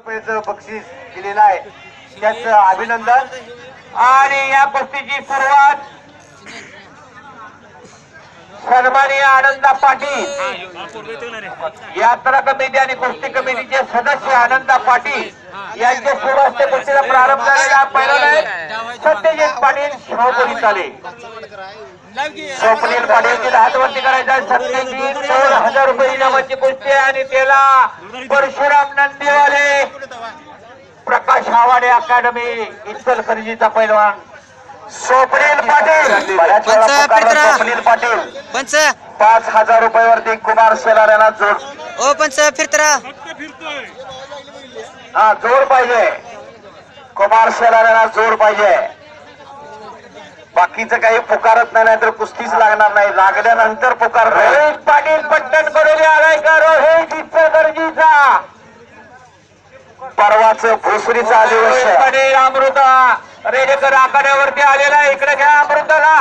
रुपयाचं बक्षीस दिलेलं आहे, त्याचं अभिनंदन। आणि या कुस्तीची सुरुवात सन्माननीय आनंदा पाटील, यात्रा कमिटी आणि कुस्ती कमिटीचे सदस्य आनंदा पाटील यांच्या शुभ हस्ते कुस्तीला प्रारंभ झालेला पहिला सत्यजित पाटील शिवपुरी आले। स्वप्नील पाटीलची हातवरती करायचा, सत्यजित 2000 रुपये इनामाची कुस्ती आणि त्याला परशुराम नंदीवाले प्रकाश आवाडे अकॅडमी इचलकरंजीचा पैलवान स्वप्नील पाटील। स्वप्नील पाटील 5000 रुपयावरती कुमार शेलार यांना जोड। ओ पंच फिरतरा हा जोड पाहिजे, कुमार शेलार यांना जोड पाहिजे। बाकीचं काही पुकारत नाही, तर कुस्तीच लागणार नाही, लागल्यानंतर पुकार। रोहित पाटील पट्टण करून आलाय का? रोहित इचलकरंजीचा परवाचं भोसरीचा अधिवेशन पाटील अमृता रेडेकर आखाड्यावरती आलेला आहे। इकडे घ्या अमृताला,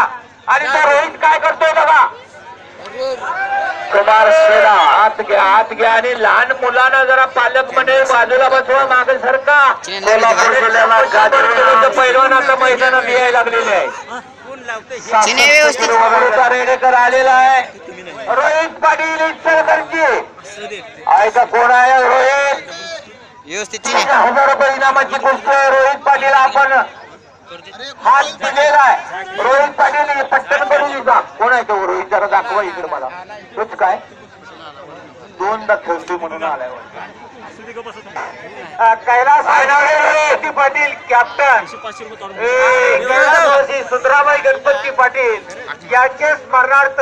आणि तो रोहित काय करतोय बघा। कुमार शेला हात घ्या आणि लहान मुलांना जरा पालक मंडळी बाजूला बसवा, मागे सरका। कोल्हापूर जिल्ह्याला पैलवान आता मैदानात यायला लागलेले आहे। अमृता रेडेकर आलेला आहे। रोहित पाटील इचलकरंजी ऐका कोण आहे? रोहित व्यवस्थित 1000 रुपये इनामाची गोष्ट आहे। रोहित पाटील आपण हात दिलेला आहे। रोहित पाटील पट्टण करून जा। कोण आहे तो रोहित? जरा दाखवा इकडे मला। तोच काय दोनदा खेळतोय म्हणून आलाय कैलास पाटील कॅप्टन, सुंदराबाई गणपती पाटील यांचे स्मरणार्थ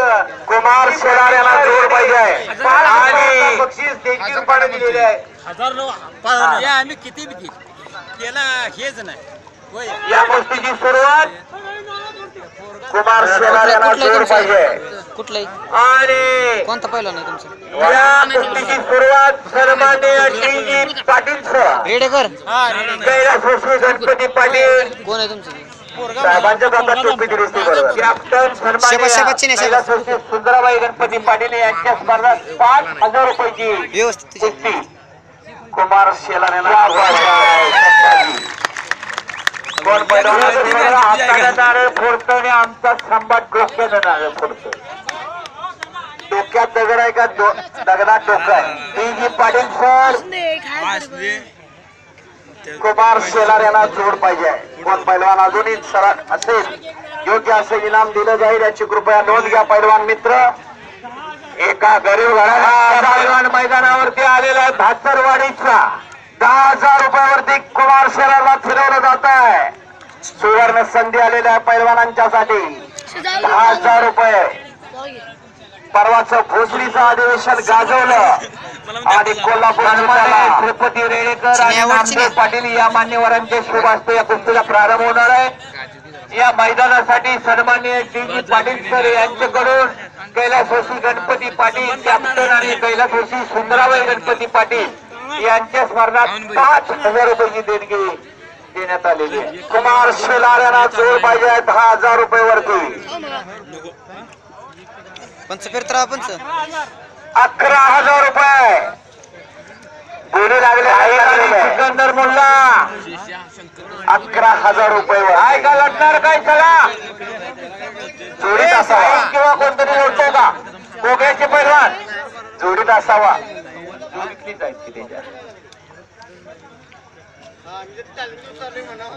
कुमार शेलार यांना जोड पाहिजे आणि बक्षीस 150 रुपये दिलेले आहे। 1000 आम्ही किती त्याला हेच नाही। या गोष्टीची सुरुवात कुमार शेलार यांना जोड पाहिजे। कुठलंही आणि कोणता पहिला नाही तुमचं? या कुस्तीची सुरुवात सन्माननीय डी पाटील सर रेडेकर कैलास गणपती पाटील कोण आहे तुमचं? साहेबांच्या हातात टोपी दिली बरोबर। कॅप्टन सन्माननीय कैलास सुंदराबाई गणपती पाटील यांच्या स्पर्धात 5000 रुपयाची व्यवस्थित कुस्ती कुमार शेलार यांना कोण पैलवान फोडतो आणि आमचा संभाट डोक्यात नारळ फोडतो। डोक्यात दगड आहे का? दगडात डोकं आहे। डी पाटील सर कुमार शेलार यांना जोड पाहिजे। कोण पैलवान अजूनही सरळ असेल योग्य असं इनाम दिलं जाईल याची कृपया नोंद घ्या पैलवान मित्र। एका गरीब घराला पैलवान मैदानावरती आलेला आहे भातरवाडीचा 10,000 रुपयावरती कुमार शेलारला फिरवलं जात आहे। सुवर्ण संधी आलेल्या पैलवानांच्या साठी 10,000 रुपये। परवाचं भोसरीचं अधिवेशन गाजवलं आणि कोल्हापूर श्रीपती रेडेकर आणि नामदेव पाटील या मान्यवरांचे शुभ हस्ते या कुस्तीला प्रारंभ होणार आहे। या मैदानासाठी सन्माननीय डी पाटील सर यांच्याकडून कैलासवासी गणपती पाटील कॅप्टन आणि कैलासवासी सुंदराबाई गणपती पाटील यांच्या स्मरणात 5000 रुपयाची देणगी देण्यात आलेली आहे। कुमार शेलार यांना जोड पाहिजे 10,000 रुपये वरती। पंच फिरतरा पंच 11,000 रुपये बोली लागले सिकंदर मुल्ला 11,000 रुपये आहे का? लढणार काय? चला जोडीत असावा किंवा कोणतरी ओळखतो का? कोगळ्याचे पैलवान जोडीत असावा। जोडीतली जायची त्याच्या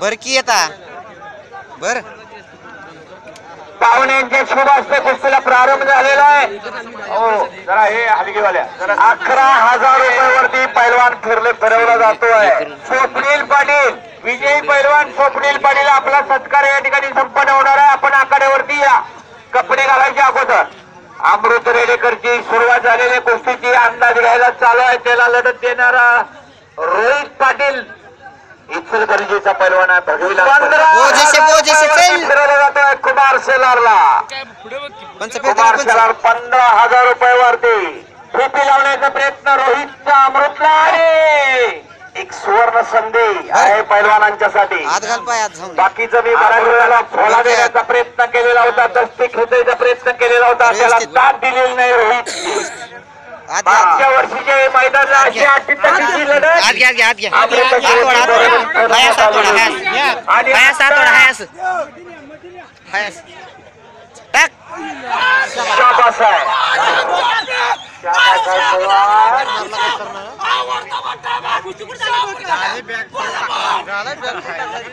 बर की येता बर पाहुण्यांच्या शुभ हस्ते कुस्तीला प्रारंभ झालेला आहे। हो जरा हे हलगीवाल्या 11,000 रुपयावरती पैलवान फिरवला जातोय। स्वप्नील पाटील विजयी पैलवान स्वप्नील पाटील आपला सत्कार या ठिकाणी संपन्न होणार आहे। आपण आखाड्यावरती या कपडे घालायच्या अगोदर अमृत रेडेकरची सुरुवात झालेली कुस्तीची अंदाज घ्यायला चालू आहे। त्याला लढत देणारा रोहित पाटील इचलकरंजीचा पैलवान आहे। भगवीला फिरवला जातोय कुमार शेलारला। कुमार शेलार 15,000 रुपयावरती टोपी लावण्याचा प्रयत्न रोहितचा अमृतला आणि एक सुवर्ण संधी आहे पैलवानांच्या साठी। बाकीचं मी बऱ्याच वेळेला फोला देण्याचा प्रयत्न केलेला होता, दस्ती खेचायचा प्रयत्न केलेला होता, त्याला साथ दिलेली नाही रोहित। आत मागच्या वर्षीच्या मैदान अशी 8 टक्क्याची लढत आत घ्या आत घ्या आपल्या हात थोडा हाय असा थोडा आणि हाय असा थोडा हाय असं टाक शाबास आहे शाबास आहे.